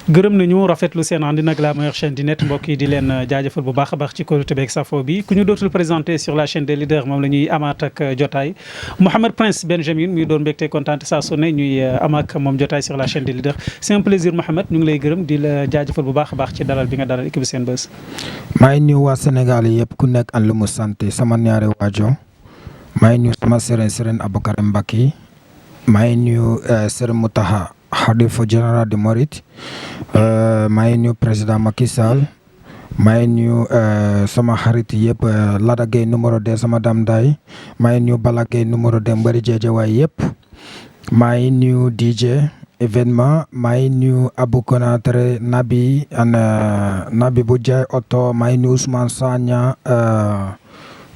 gërëm nañu rafetlu seen ànd nag la meilleure chaîne du net mbokk yi di leen jaajëfal bu baax a baax ci kóolute beeg safo bi ku ñu dootul présenté sur la chaîne des leaders moom la ñuy amaat ak jotaay Mouhamed Prince Benjamin muy doon mbégte kontaan saa su ne ñuy am ak moom jotaay sur la chaîne des leaders c'est un plaisir Mouhamed ñu ngi lay gërëm di la jaajëfal bu baax a baax ci dalal bi nga dalal équipe Senbuzz. maa ngi nuyu waa Sénégal yëpp ku nekk an lu mu sant sama ñaari waajo maa ngi nuyu sama sëriñ Aboubacar Mbacké maa ngi nuyu Sëriñ Mountakha Khalifa général de Mouride maa ngi nuyu président Macky Sall maa ngi nuyu sama xarit yëpp Lada Gueye numéro 2 sama dam day maa ngi nuyu Bala Gueye numéro 2 mbëri jeejewaay yëpp maa ngi nuyu DJ événement maa ngi nuyu Abou Konatré Nabi bu jaay oto maa ngi nuyu Ousmane Sagna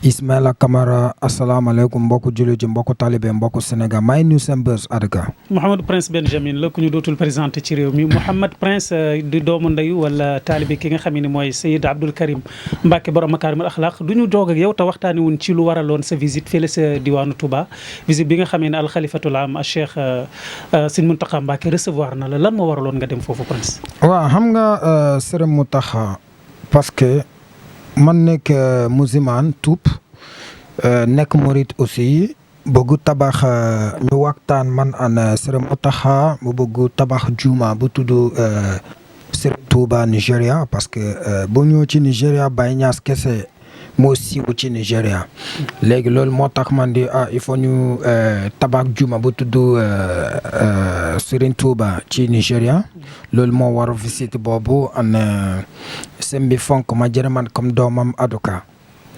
Ismaila Camara asalaamaaleykum mbokku jullit ji mbokku talibé mbokku Sénégal maa ngi nuyu Senbuzz Adka. Mouhamed Prince Benjamin la ku ñu dootul présenté ci réew mi Mouhamed Prince di doomu ndeyu wala talibé ki nga xam ne mooy Seyid Abdoul Karim Mbacké borom makaarimul axlaaq du ñu doog ak yow te waxtaanee wuñ ci lu waraloon sa visite fële sa diwaanu Touba visite bi nga xam ne alxalifatul am Cheikh Sëñ Mountakha Mbacké recevoir na la lan moo waraloon nga dem foofu Prince. waaw xam nga Sëriñ Mountakha parce que. man nekk musulman tuub nekk murit aussi bëggu tabax ñu waxtaan man an Sëriñ Mountakha mu bëggu tabax juma bu tudd Sëriñ Touba Nigéria parce que bu ñëw ci Nigéria Baye Niass kese moo siiw ci Nigéria léegi loolu moo tax man di il faut ñu tabax juma bu tudd Sëriñ Touba ci Nigéria loolu moo war visite boobu an sëñ bi fonk ma jërë man comme doomam aduka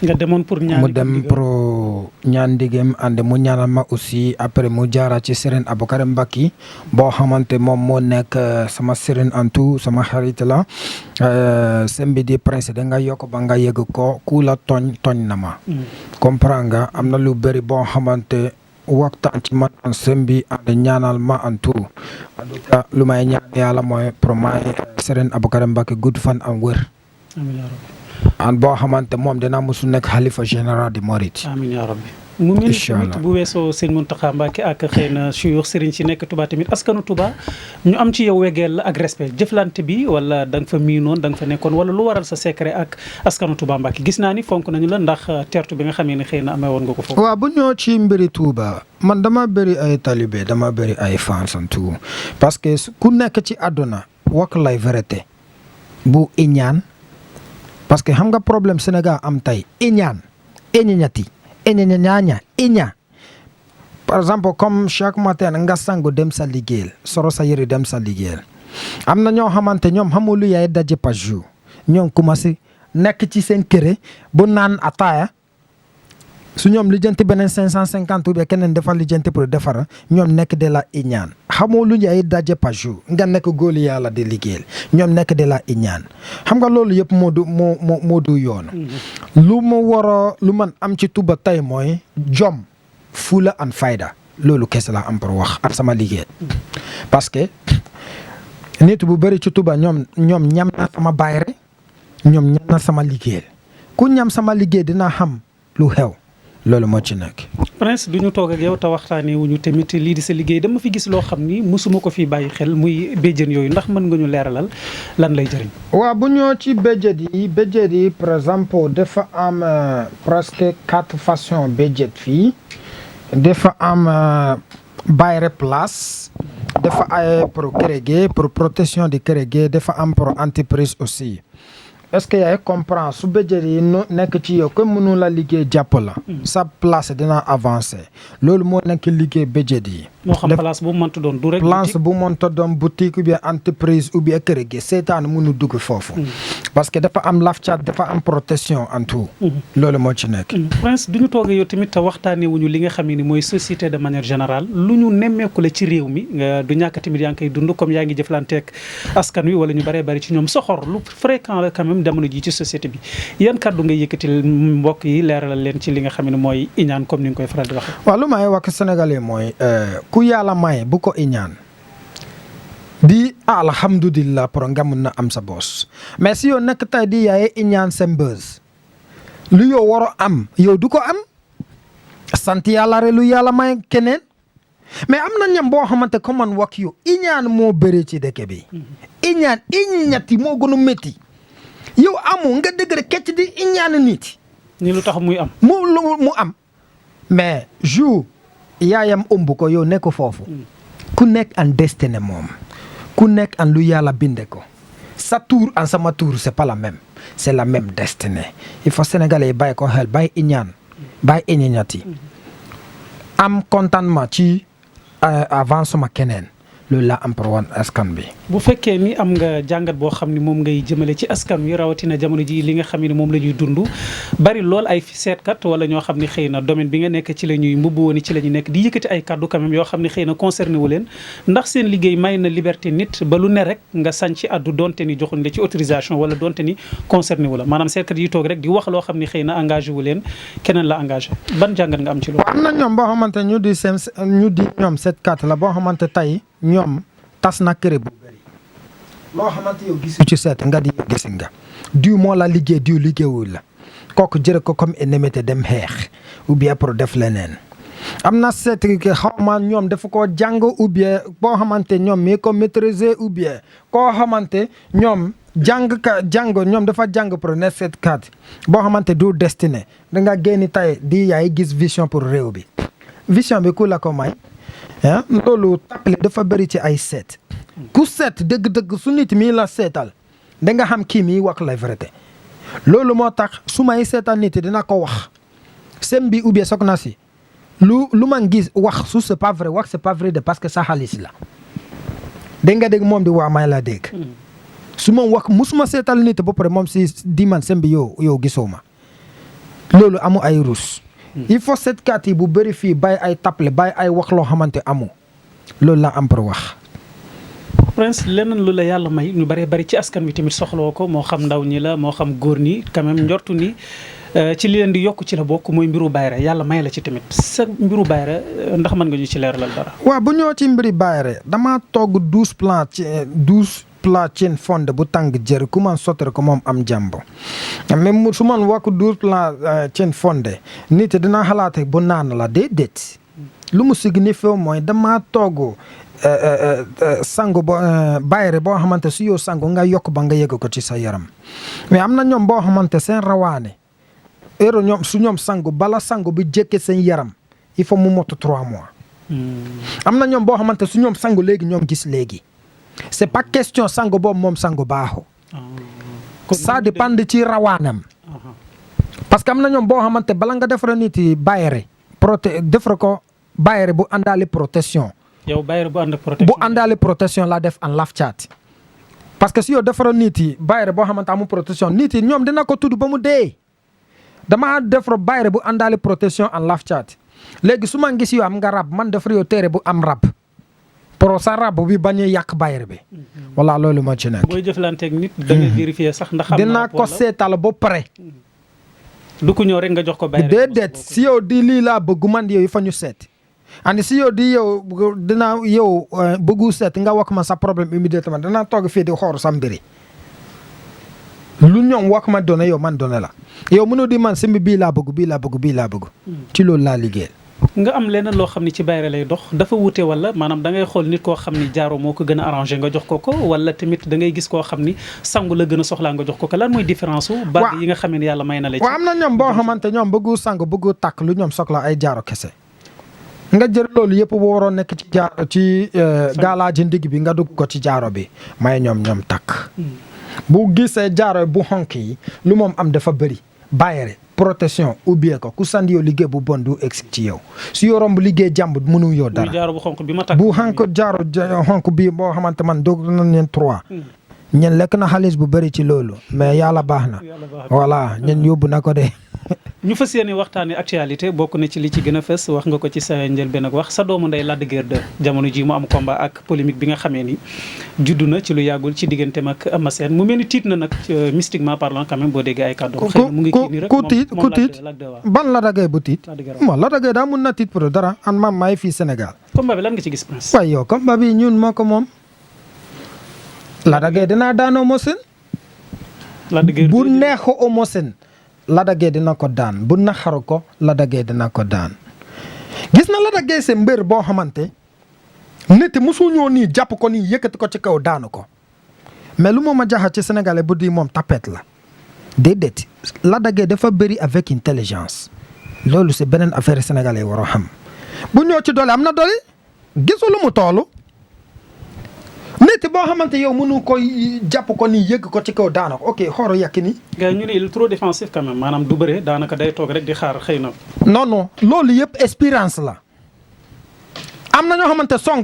nga demoon pour ñaan mu dem pour ñaan ndigam ànd mu ñaanal ma aussi après mu jaara ci Serigne Aboubacar Mbacké boo xamante moom moo nekk sama Serigne antu sama xarit la sëñ bi di Prince da nga yokk ba nga yëg ko ku la tooñ na ma comprendre nga am na lu bëri boo xamante waxtaan ci man an sëñ bi ànd ñaanal ma antu en tout cas lu may ñaan yàlla mooy pour may Serigne Aboubacar Mbacké gudd fan am wër an boo xamante moom dina musu nekk xalifa général de Mouride. amiin yaa rabbi mu mel tamit bu weesoo sëñ Mountakha Mbacké ak xëy na suyux sëriñ si nekk Touba tamit askanu Touba ñu am ci yow wegeel ak respect jëflante bi wala da nga fa miinoon da nga fa nekkoon wala lu waral sa secret ak askanu Touba Mbacké gis naa ni fonk nañu la ndax tertu bi nga xamee ne xëy na amee woon nga ko foofu. waaw bu ñëw ci mbiri Touba man dama bëri ay talibé dama bëri ay fans en tout parce que ku nekk ci àdduna wax lay vérité bu iñaan parce que xam nga problème Sénégal am tey iñaan iña par exemple comme chaque matin nga sangu dem sa liggéeyal soro sa yëre dem sa liggéeyal am na ñoo xamante ñoom xamul lu yaay daje par jour ñoom commencé nekk ci seen kër bu naan ataaya su ñoom lijjanti beneen 550 ou bien keneen defar lijjanti pour defar ñoom nekk de la iñaan xamoo lu yaay daje par jour nga nekk góolu yàlla di liggéeyal ñoom nekk de la iñaan xam nga loolu yëpp moo du yoon lu ma war lu man am ci Touba tey mooy jom fula an fayda loolu kese la am pour wax ak sama liggéey parce que nit bu bëri ci Touba ñoom ñam na sama bayre ñoom ñam na sama liggéey ku ñam sama liggéey dina xam lu xew loolu moo ci nekk. Prince du ñu toog ak yow te waxtaanee wuñu tamit lii di sa liggéey dama fi gis loo xam ni mosuma ko fi bàyyi xel muy béjjën yooyu ndax mën nga ñu leeralal lan lay jëriñ. waaw bu ñëw ci béjjën yi par exemple dafa am presque 4 façons béjjën fii dafa am bayre place dafa ay pour kër gi pour protection de kër gi dafa am pour entreprise aussi. est-ce que yaay comprend su béjjën yi nekk ci yow comme mënu la liggéey jàpp la sa place dina avancer loolu moo nekk liggéey béjjën yi moo xam place bu mënta doon du rek place bu mënta doon boutique ou bien entreprise ou bien kër gi seetaan mënu dugg foofu parce que dafa am lafcat dafa am protection en tout loolu moo ci nekk Prince du ñu toogee yow tamit te waxtaanee wuñu li nga xam ne ni mooy société de manière générale lu ñu nemmeeku la ci réew mi nga du ñàkk tamit yaa ngi koy dund comme yaa ngi jëflanteeg askan wi wala ñu bëree bëri ci ñoom soxor lu fréquent la quand même jamono ji ci société bi yan kàddu ngay yëkkati mbokk yi leeralal leen ci li nga xam ne mooy iñaan comme ni nga koy faral di wax. waaw lu may wax sénégalais mooy ku yàlla may bu ko iñaan di alhamdulillah pour nga mun na am sa boss mais si yow nekk tey di yaay iñaan Senbuzz lu yow war a am yow du ko am sant yàlla rek lu yàlla may keneen mais am na ñam boo xamante comme man wax yu iñaan moo bëri ci dëkk bi. iññati moo gën a métti yow amu nga dëgg rek kecc di iñaan nit. ni lu tax muy am. mu am mais jour yaayam ëmb ko yow nekk foofu. ku nekk en destiné moom ku nekk en lu yàlla binde ko sa tour en sama tour c'est pas la même c'est la même destinée il faut sénégalais yi bàyyi ko xel bàyyi iñaan bàyyi iññati am contentement ci avancement keneen loolu laa am pour wan askan bi. bu fekkee ni am nga jàngat boo xam ni moom ngay jëmale ci askan wi rawatina jamono ji li nga xam ne moom la ñuy dund bari lool ay seetkat wala ñoo xam ne xëy na domaine bi nga nekk ci la ñuy mbubb woon ci la ñu nekk di yëkkati ay kàddu quand même yoo xam ne xëy na concerné wu leen ndax seen liggéey may na liberté nit ba lu ne rek nga sañ ci addu donte ni joxuñ la ci autorisation wala donte ni concerné wu la maanaam seetkat yi toog rek di wax loo xam ne xëy na engagé wu leen keneen la engagé ban jàngat nga am ci loolu. am na ñoom boo xamante ñu di ñoom seetkat la boo xamante tey ñoom tas na kër bu bëri loo xamante yow gisu ci seet nga di gis nga diw moo la liggéey diw liggéeyul la kooku jëre ko comme ennemi te dem xeex ou bien pour def leneen am na seet ki xaw ma ñoom dafa ko jàng ou bien boo xamante ñoom mi ko maîtriser ou bien koo xamante ñoom ñoom dafa jàng pour ne seetkat boo xamante du destiné da nga génn tey di yaay gis vision pour réew bi vision bi ku la ko may loolu tappale dafa bëri ci ay seet ku seet dëgg-dëgg su nit mii la seetal da nga xam kii mii wax la vérité loolu moo tax su may seetal nit dina ko wax sem bi ou bien soxna si lu man gis wax su c'est pas vrai wax c'est pas vrai de parce que sa xaalis la dégg nga dégg moom di waa may la dégg su ma wax musuma seetal nit ba pare moom si di man sem bi yow gisoo ma loolu amu ay rus il faut seetkat yi bu bëri fii bàyyi ay tappale bàyyi ay wax loo xamante amu loolu la am pour wax. Prince leneen lu la yàlla may ñu bëree bëri ci askan wi tamit soxloo ko moo xam ndaw ñi la moo xam góor ñi quand même njortu ni ci li leen di yokk ci la bokk mooy mbiru bayre yàlla may la ci tamit sa mbiru bayre ndax mën nga ñu ci leeralal dara. waaw bu ñëw ci mbiri bayre dama togg 12 plat cin fonde bu tàng jër ku man sottare ko moom am jàmbo mais su man wax 12 plat cin fonde nit dina xalaate bu naan la déedéet lu mu signifie mooy dama togg sangu bayre boo xamante su yow sangu nga yokk ba nga yëg ko ci sa yaram mais am na ñoom boo xamante seen rawaane heure ñoom su ñoom sangu bala sangu bi jékke seen yaram il faut mu mot 3 mois am na ñoom boo xamante su ñoom sangu léegi ñoom gis léegi c'est pas question sangu boobu moom sangu baaxu ça dépend ci rawaanam parce que am na ñoom boo xamante bala nga defara nit yi bayre defara ko bayre bu àndaale protection yow bayre bu àndaale protection la def en laf caat parce que si yow defara nit yi bayre boo xamante amul protection nit yi ñoom dina ko tudd ba mu dee dama defara bayre bu àndaale protection en laf caat léegi su ma gis yow am nga rab man defara yow téere bu am rab pour sa rab bi bañ a yàq bayre bi wala loolu moo ci nekk. booy jëflanteeg nit da ngay vérifier sax ndax. dina ko seetal ba pare. du ko ñëw rek nga jox ko bayre déedéet si yow di lii laa bëgg man yow fa ñu seet. andi si yow di yow dinaa yow bëggu seet nga wax ma sa problème immédiatement danaa toog fii di xool sa mbiri lu ñoom wax ma doone yow man doone la yow mënoo di man simbi bii laa bëgg. ci loolu laa liggéey. nga am leneen loo xam ne ci bayre lay dox dafa wute wala maanaam da ngay xool nit koo xam ni jaaro moo ko gën a arrangé nga jox ko wala tamit da ngay gis koo xam ni sangu la gën a soxlaa nga jox ko lan mooy différence su bàgg yi nga xam ne yàlla may na la ci. waaw am na ñoom boo xamante ñoom bëggu sangu bëggu takk lu ñoom soxla ay jaaro kese nga jël loolu yëpp bu waroon nekk ci jaaro ci gaalaaji ndig bi nga dugg ko ci jaaro bi may ñoom takk bu gisee jaaro bu xonk yi lu moom am dafa bëri bayre protection ubbi ko ku sandi yow liggéey bu bon du egsi ci yow su yoo romb liggéey jàmbur mënu yow dara jaaro bu xonk bi ma takk bu jaaro xonk bi boo xamante man doog na leen 3 ñen lekk na xaalis bu bëri ci loolu mais yàlla baax na voilà ñen yóbbu na ko de ñu fas yéene waxtaanee actualité bokk na ci li ci gën a fës wax nga ko ci sa njëlbeen ak wax sa doomu ndey Lac de Guiers 2 jamono ji mu am combat ak polémique bi nga xamee ni juddu na ci lu yàggul ci digganteem ak Eumeu Sène mu mel ni tiit na nag mystiquement parlant quand même boo déggee ay kàddu xëy na mu ngi kii nii rek ku tiit ban Lac de Guiers bu tiit mo Lac de Guiers daa mun na tiit pour dara an maam maay fii Sénégal combat bi lan nga ci gis Prince waaye yow combat bi ñun moo ko moom Lac de Guiers dinaa daan Eumeu Sène bu neexo Eumeu Sène Lac de Guiers dina ko daan bu naxaru ko Lac de Guiers dina ko daan gis na Lac de Guiers c'est mbër boo xamante nit musu ñoo nii jàpp ko nii yëkkati ko ci kaw daanu ko mais lu ma jaaxal ci sénégalais bu di moom tapette la déedéet Lac de Guiers dafa bëri avec intelligence loolu c'est beneen affaire sénégalais waroo xam bu ñëw ci doole am na doole gisul lu mu toolu nit boo xamante yow mënu koy jàpp ko nii yëgg ko ci kaw daana ko ok xooro yàq ni gars yi ñu ne il est trop défensif quand même maanaam du bëre daanaka day toog rek di xaar xëy na. non loolu yëpp expérience la am na ñoo xamante song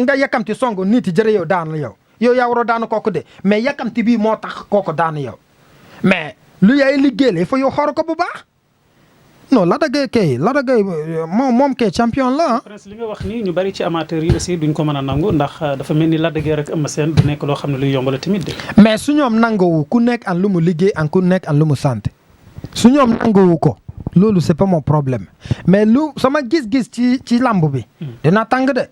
nga yàkkamti song nit jërë yow daan yow yaa waroo daanu kooku de mais yàkkamti bii moo tax kooku daan yow mais lu yaay liggéey il faut yow xool ko bu baax non Lac de Guiers kay Lac de Guiers moom kay champion la Prince li nga wax nii ñu bari ci amateurs yi aussi duñ ko mën a nangu ndax dafa mel ni Lac de Guiers rek Eumeu Sène du nekk loo xam ne luy yomb la tamit de. mais su ñoom nanguwu ku nekk an lu mu liggéey an ku nekk an lu mu sant su ñoom nanguwu ko loolu c'est pas mon problème mais lu sama gis-gis ci lamb bi. dina tàng de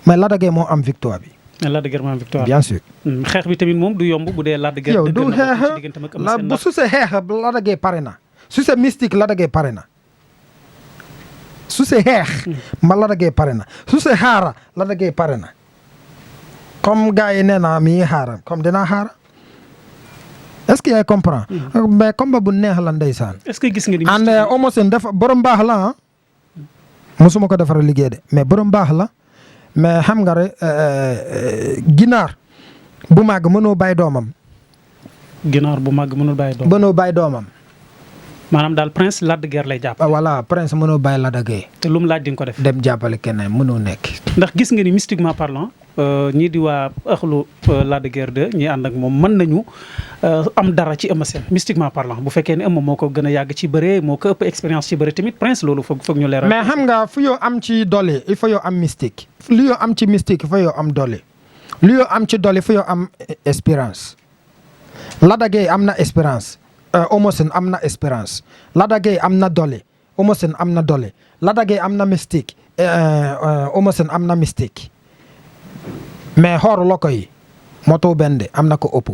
mais Lac de Guiers moo am victoire bi. mais Lac de Guiers moo am victoire bien sûr. xeex bi tamit moom du yomb bu dee Lac de Guiers. yow du xeex bu su see xeex Lac de Guiers pare na. su see mystique Lac de Guiers pare na su see xeex ma Lac de Guiers pare na su see xaara Lac de Guiers pare na comme gars yi nee naa mi ngi xaara comme dinaa xaara est-ce que yaa comprend mais combat bu neex la ndeysaan. est-ce que gis nga ni. and Eumeu Sène dafa borom baax la ah mosuma ko defara liggéey de mais borom baax la mais xam nga rek ginaar bu màgg mënoo bàyyi doomam. ginaar bu màgg mënul bàyyi doomam. mënoo bàyyi doomam. maanaam daal Prince Lac de Guiers lay jàpp. voilà Prince mënoo bàyyi Lac de Guiers. te lu mu laaj di nga ko def. dem jàppale keneen mënoo nekk. ndax gis nga ni mystiquement parlant ñii di waa ëxlu Lac de Guiers 2 ñii ànd ak moom mën nañu am dara ci Eumeu Sène mystiquement parlant bu fekkee ne Eumeu moo ko gën a yàgg ci bëre moo ko ëpp expérience ci bëre tamit Prince loolu foog ñu leeral. mais xam nga fu yow am ci doole il faut yow am mystique. lu yow am ci mystique il faut yow am doole. lu yow am ci doole il faut yow am expérience. Lac de Guiers am na expérience. Eumeu Sène am na expérience Lac de Guiers am na doole Eumeu Sène am na doole Lac de Guiers am na mystique Eumeu Sène am na mystique mais xoor loko yi moto benn de am na ko ëpp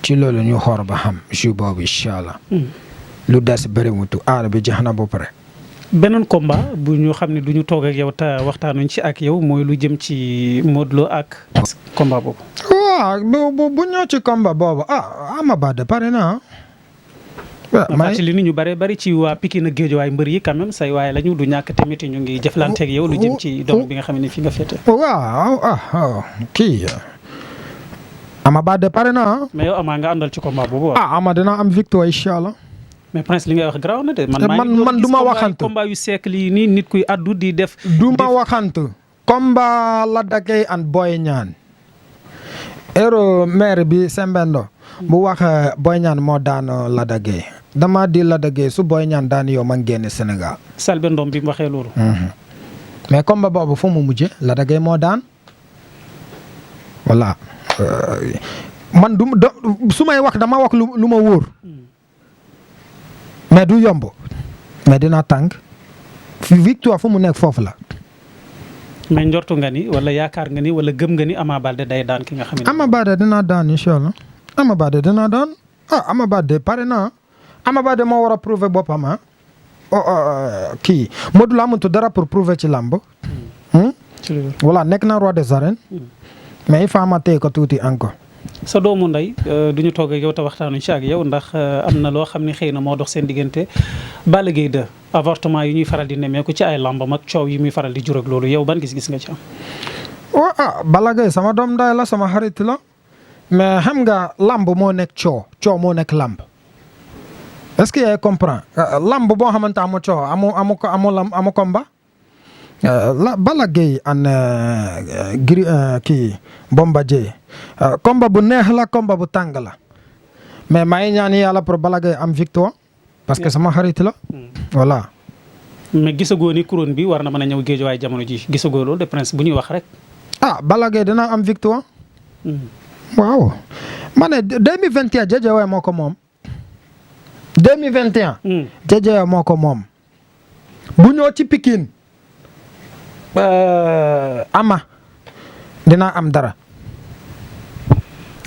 ci loolu ñu xoor ba xam jour boobu incha allah lu des bëri mutu aar bi jeex na ba pare. beneen combat bu ñu xam ne du ñu toog ak yow te waxtaanuñ ci ak yow mooy lu jëm ci Modou Lo ak combat boobu. waaw bu ñëw ci combat boobu Ama Baldé pare na ma fàttali ni ñu bari ci waa Pikine ak Guédiawaye mbër yi quand même say waaye lañu du ñàkk tamit ñu ngi jëflanteeg yow lu jëm ci doom bi nga xam ne fi nga féete. waaw kii Ama Baldé pare na mais yow Ama nga àndal ci combat boobu. Ama dina am victoire incha allah. mais Prince li ngay wax garaaw na de. man du ma waxantu combat yu siècle yi nii nit kuy addu di def. du ma waxantu. combat Lac de Guiers and Boy Niang. héros maire bi Sembendo. bu wax Boy Niang moo daan Lac de Guiers. dama di Lac de Guiers su Boy Niang daan yow ma génne Sénégal. Selbé Ndom bi mu waxee loolu. mais combat boobu fu mu mujjee Lac de Guiers moo daan. voilà man su may wax dama wax lu ma wóor. mais du yomb. mais dina tàng. victoire fu mu nekk foofu la. mais njortu nga ni wala yaakaar nga ni wala gëm nga ni Ama Baldé day daan ki nga xam ne. Ama Baldé dina daan incha allah. Ama Baldé dina daan Ama Baldé pare na Ama Baldé moo war a prouver boppam kii Modou Lo amatul dara pour prouver ci lamb. voilà nekk na roi des arènes. mais il faut ma téye ko tuuti encore. sa doomu ndey du ñu toog ak yow te waxtaanuñ ci ak yow ndax am na loo xam ne xëy na moo dox seen diggante Balla Gaye 2 avortement yi ñuy faral di nemmeeku ci ay lambam ak coow yi muy faral di jur ak loolu yow ban gis-gis nga ci am. Balla Gaye sama doom ndey la sama xarit la mais xam nga lamb moo nekk coow moo nekk lamb est-ce que yaa comprend lamb boo xamante amu coow amu combat. Balla Gaye an kii Bombardier combat bu neex la combat bu tàng la mais maa ngi ñaan yàlla pour Balla Gaye am victoire parce que sama xarit la voilà. mais gisagoo ni couronne bi war na mën a ñëw Guédiawaye jamono ji gisagoo loolu de Prince bu ñuy wax rek. Balla Gaye dina am victoire. waaw ma ne 2021 Guédiawaye moo ko moom. 2021. Guédiawaye moo ko moom. bu ñëw ci Pikine. Ama dina am dara.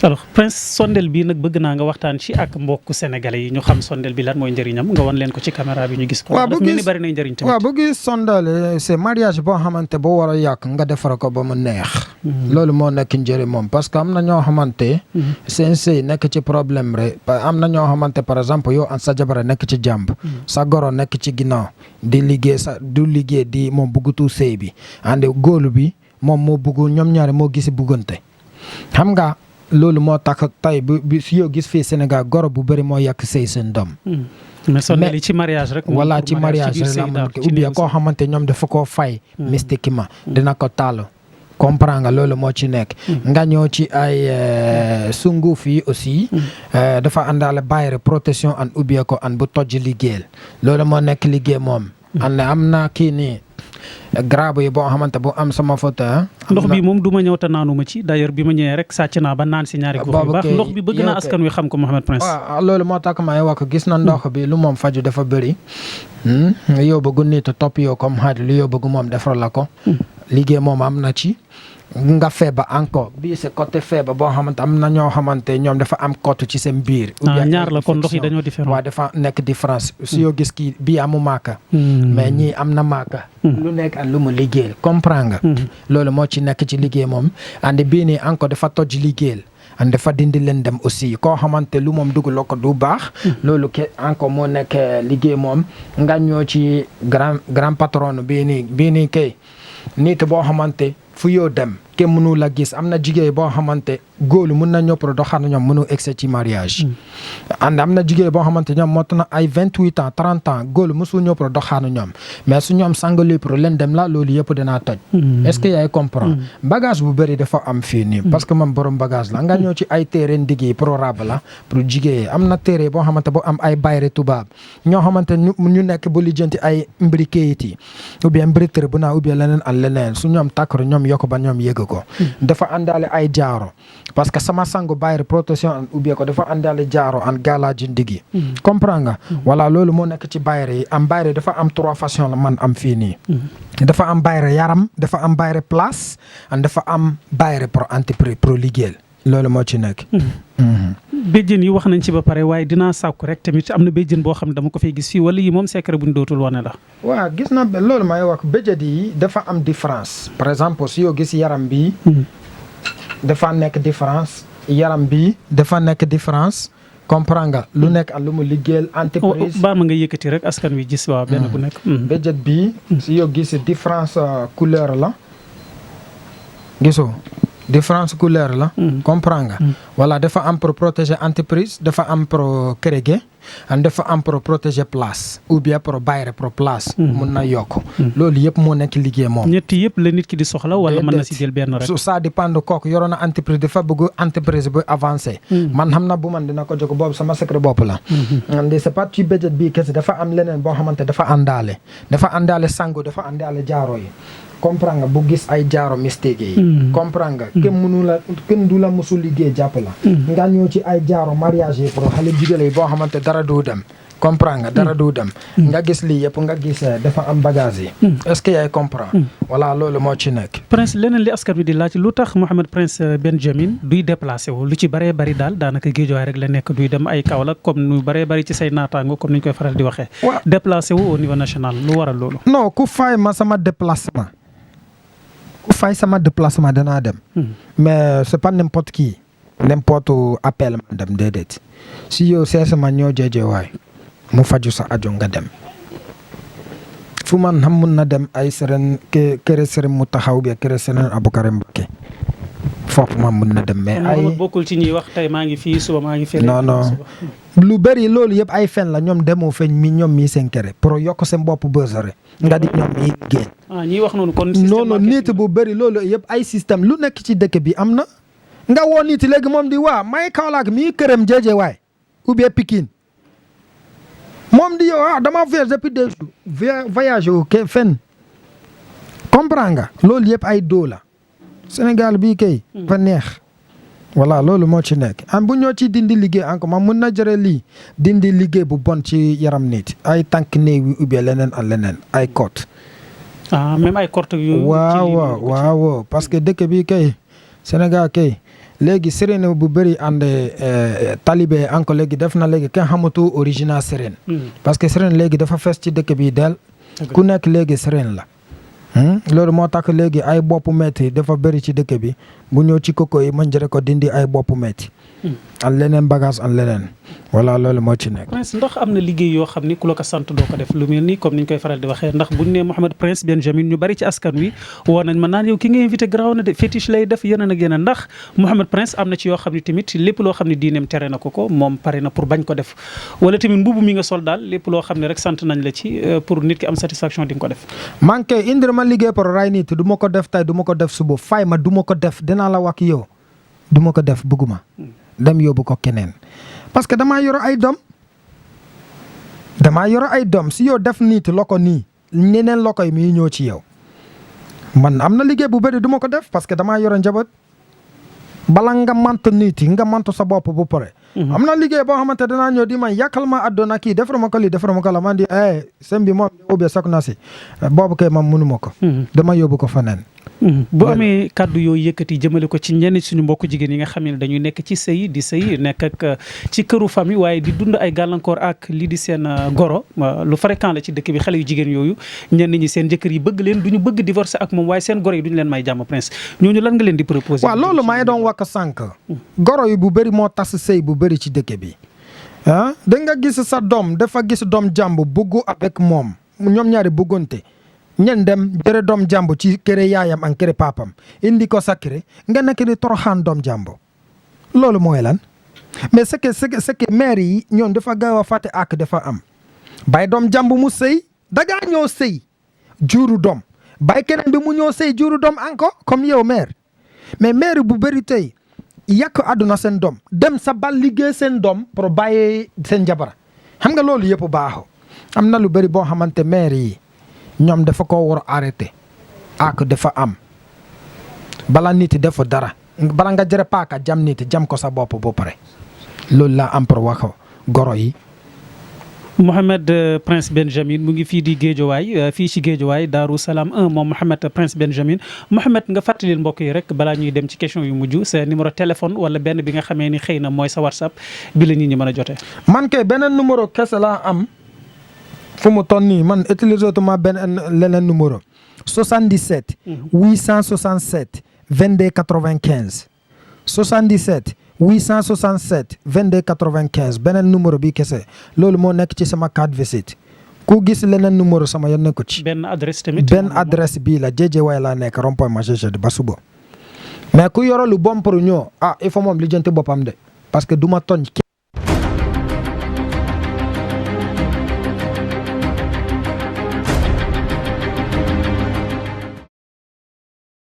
alors Prince sondel bi nag bëgg naa nga waxtaan ci ak mbokku sénégalais yi ñu xam sondel bi lan mooy njëriñam nga wan leen ko ci caméra bi ñu gis ko. waaw bu gis bari na njëriñ tamit. waaw bu gis sondel c'est mariage boo xamante boo war a yàq nga defar ko ba mu neex. loolu moo nekk njëriñ moom parce que am na ñoo xamante. seen sëy nekk ci problème rek am na ñoo xamante par exemple yow sa jabar nekk ci jàmb. sa goro nekk ci ginnaaw di liggéey du liggéey di moom bëggutu sëy bi ande góolu bi moom moo bëggu ñoom ñaari moo gisi buggante xam nga. loolu moo tax tey bi si yow gis fii Sénégal goro bu bëri moo yàq sëy seen doom. mais sondeel yi ci mariage rek. voilà ci mariage rek la mën ko ou koo xamante ñoom dafa koo fay. mystiquement dina ko taal. comprendre nga loolu moo ci nekk. nga ñëw ci ay sunguf yi aussi. dafa àndaale bayre protection an ubbee ko an bu toj liggéeyal loolu moo nekk liggéey moom. am na kii nii. grabe yi boo xamante bu am sama photo ndox bi moom du ma ñëw te naanuma ci d'ailleurs bi ma ñëwee rek sàcc naa ba naan si ñaari gox yu baax ndox bi bëgg naa askan wi xam ko Mouhamed Prince. waaw loolu moo tax may wax gis na ndox bi lu moom faju dafa bëri yow bëggu nit topp yow comme xaaj lu yow bëggu moom defar la ko liggéey moom am na ci nga feebar encore bii c'est côté feebar boo xamante am na ñoo xamante ñoom dafa am kottu ci seen biir. ñaar la kon ndox yi dañoo différent. waaw dafa nekk différence si yoo gis kii bii amu maaka. mais ñii am na maaka. lu nekk ak lu mu liggéeyal comprendre nga. loolu moo ci nekk ci liggéey moom andi bii nii encore dafa toj liggéeyal. and dafa dindi leen dem aussi koo xamante lu moom dugg loo ko du baax. loolu ke encore moo nekk liggéey moom nga ñëw ci grand patron bii nii kay nit boo xamante. fu yoo dem kenn mënu la gis am na jigéen boo xamante góolu mën na ñëw pour doxal ñoom mënu egsi ci mariage. and am na jigéen boo xamante ñoom mot na ay 28 ans 30 ans góolu mësul ñëw pour doxal ñoom mais su ñoom sangalee pour leen dem la loolu yëpp dinaa toj. est-ce que yaay comprendre. bagage bu bëri dafa am fii nii. parce que man borom bagage la nga ñëw ci ay téere ndigg pro rab la pour jigéen am na téere boo xamante bu am ay bayre tubaab ñoo xamante ñu nekk bu lijjanti ay mbiri kayit yi ou bien mbiri tër bu naa ou bien leneen ak leneen su ñoom takkaru ñoom yokk ba ñoom yëg ko. dafa àndaale ay jaaro parce que sama sangu bayre protection an ubbee ko dafa àndaale jaaro an gaalaaji ndigi comprendre nga voilà loolu moo nekk ci bayre yi am bayre dafa am 3 façons la man am fii nii dafa am bayre yaram dafa am bayre place an dafa am bayre pro entreprise pro liggéeyal loolu moo ci nekk. béjjën yi wax nañ ci ba pare waaye dinaa sàkku rek tamit am na béjjën boo xam ne dama ko fay gis fii wala yi moom secret bu ñu dootul wane la. waaw gis na loolu may wax béjjën yi dafa am différence par exemple si yoo gis yaram bi dafa nekk différence yaram bi dafa nekk différence comprendre nga lu nekk ak lu mu liggéeyal entreprise. baal ma nga yëkkati rek askan wi gis waaw benn bu nekk. béjjën bi si yoo gis différence couleur la gisoo. différence couleur la. comprendre nga. voilà dafa am pour protéger entreprise dafa am pour créer dafa am pour protéger place ou bien pour bayre pour place. mun na yokk. loolu yëpp moo nekk liggéey moom. ñetti yëpp la nit ki di soxla wala mën na si jël benn rek. ça dépend kooku yoroon na entreprise dafa bëgg entreprise bu avancé. man xam na bu man dina ko jóg boobu sama secret bopp la. c'est pas ci budget bii kese dafa am leneen boo xamante dafa àndaale sangu dafa àndaale jaaro yi. comprendre nga bu gis ay jaaro mystique yi. comprendre nga kenn du la musul liggéey jàpp la. nga ñëw ci ay jaaro mariage yi pour xale jigéen yi boo xamante dara du dem. comprendre nga dara du dem. nga gis lii yëpp nga gis dafa am bagage yi. est-ce que yaay comprendre. voilà loolu moo ci nekk. Prince leneen li askan wi di laaj lu tax Mouhamed Prince Benjamin duy déplacé wu lu ci bëree bëri daal daanaka géejuwaay rek la nekk duy dem ay Kaolack comme nu bëree bëri ci say naataango comme ni ñu koy faral di waxee. déplacé wu au niveau national lu waral loolu. non ku fay ma sama déplacement. ku fay sama déplacement danaa dem. mais c'est pas n'importe qui. n'importe appel ma dem déedéet. si yow seesama ñoo jeejewaay mu faju sa ajo nga dem. fu man xam mun na dem ay seren kër seren mu taxaw bi kër seren Aboubacar Mbacké foofu man mun na dem. mais ay bokkul ci ñuy wax tey maa ngi fii suba maa ngi fii. non lu bëri loolu yëpp ay fen la ñoom demoo feeñ mi ñoom mii seen kere pour yokk seen bopp bësare nga di ñoom mii génn. ñiy wax noonu kon. non nit bu bëri loolu yëpp ay système lu nekk ci dëkk bi am na. nga woo nit léegi moom di waa may Kaolack mii këram jeeje waay ou bien Pikine moom di yow dama voyage depuis 2 jours voyage wu ke fen comprendre nga loolu yëpp ay doo la Sénégal bii kay fa neex voilà loolu moo ci nekk am bu ñoo ci dindi liggéey encore man mun na jëre lii dindi liggéey bu bon ci yaram nit ay tànk néew yi ubbee leneen ak leneen ay côte même ay côte yu waaw parce que dëkk bi kay Sénégal kay léegi sëriñ bu bëri ànd talibé encore léegi def na léegi kenn xamatu original sëriñ parce que sëriñ léegi dafa fees ci dëkk bi del ku nekk léegi sëriñ la loolu moo tax léegi ay boppu metti dafa bëri ci dëkk bi bu ñëw ci koko yi mën jëre ko dindi ay boppu metti an leneen bagage an leneen voilà loolu moo ci nekk. Prince ndax am na liggéey yoo xam ni ku la ko sant doo ko def lu mel ni comme ni ñu koy faral di waxee ndax buñ ne Mouhamed Prince Benjamin ñu bari ci askan wi woo nañ ma naan yow ki nga invité garaaw na de fétiche lay def yeneen ak yeneen ndax Mouhamed Prince am na ci yoo xam ne tamit lépp loo xam ne diineem tere na ko moom pare na pour bañ ko def wala tamit mbubu mi nga sol daal lépp loo xam ne rek sant nañ la ci pour nit ki am satisfaction di nga ko def. man kay indil ma liggéey pour ray nit du ma ko def tey du ma ko def suba fay ma du ma ko def dinaa la wax yow du ma ko def bëgguma dem yóbbu ko keneen parce que damaa yoro ay doom si yow def nit loko nii ñeneen loko yi muy ñëw ci yow man am na liggéey bu bëri du ma ko def parce que damaa yoro njaboot bala nga mant nit nga mant sa bopp bu pare. am na liggéey boo xamante danaa ñëw di man yàqal ma àdduna kii defar ma ko lii defar ma ko la man di seen bi moom ubbee soog na si boobu kay man mënu ma ko. dama yóbbu ko faneen. bu amee kàddu yooyu yëkkati jëmale ko ci ñenn suñu mbokku jigéen yi nga xam ne dañuy nekk ci sëy di sëy nekk ak ci këru famille waaye di dund ay gàllankoor ak lii di seen goro lu fréquent la ci dëkk bi xale yu jigéen yooyu ñenn ñi seen jëkkër yi bëgg leen duñu bëgg divorcer ak moom waaye seen goro yi duñu leen may jàmm Prince ñooñu lan nga leen di proposer. waaw loolu maa ngi doon wax sànq. goro yi bu bëri moo tas sëy bu bëri ci dëkk bi da nga gis sa doom dafa gis doom jàmb bëggu avec moom ñoom ñaari bëggante ñen dem jëre doom jàmb ci kër yaayam ak kër papam indi ko sa kër nga nekk di toroxaan doom jàmb loolu mooy lan mais c'est que mère yi ñoom dafa gaaw a fàtte ak dafa am bay doom jàmb mu sëy dagaa ñëw sëy juru doom bay keneen bi mu ñëw sëy juru doom encore comme yow mère mais mère bu bëri tey yàq àdduna seen doom dem sa bal liggéey seen doom pour bàyyee seen jabar xam nga loolu yëpp baaxu am na lu bëri boo xamante mère yi ñoom dafa ko war a arrêté ak dafa am bala nit defu dara bala nga jëre paaka jam nit jam ko sa bopp ba pare loolu laa am pour wax goro yi. Mouhamed Prince Benjamin mu ngi fii di Géejawaay fii ci Géejawaay Daaru Salaam 1 moom Mouhamed Prince Benjamin Mouhamed nga fàttalil mbokk yi rek balaa ñuy dem ci question yu mujj sa numéro téléphone wala benn bi nga xamee ni xëy na mooy sa WhatsApp bi la nit ñi mën a jotee. man kay beneen numéro kese laa am. fu mu toll nii man utiliser tuma benn leneen numéro 77 867 22 95 77 867 22 95 beneen numéro bi kese loolu moo nekk ci sama carte visite ku gis leneen numéro sama yoon nekku ci. benn adresse tamit. benn adresse bii la Géejawaay laa nekk rond-point Magistrat ba suba mais ku yoro lu bon pour ñëw il faut moom lijjanti boppam de parce que du ma tooñ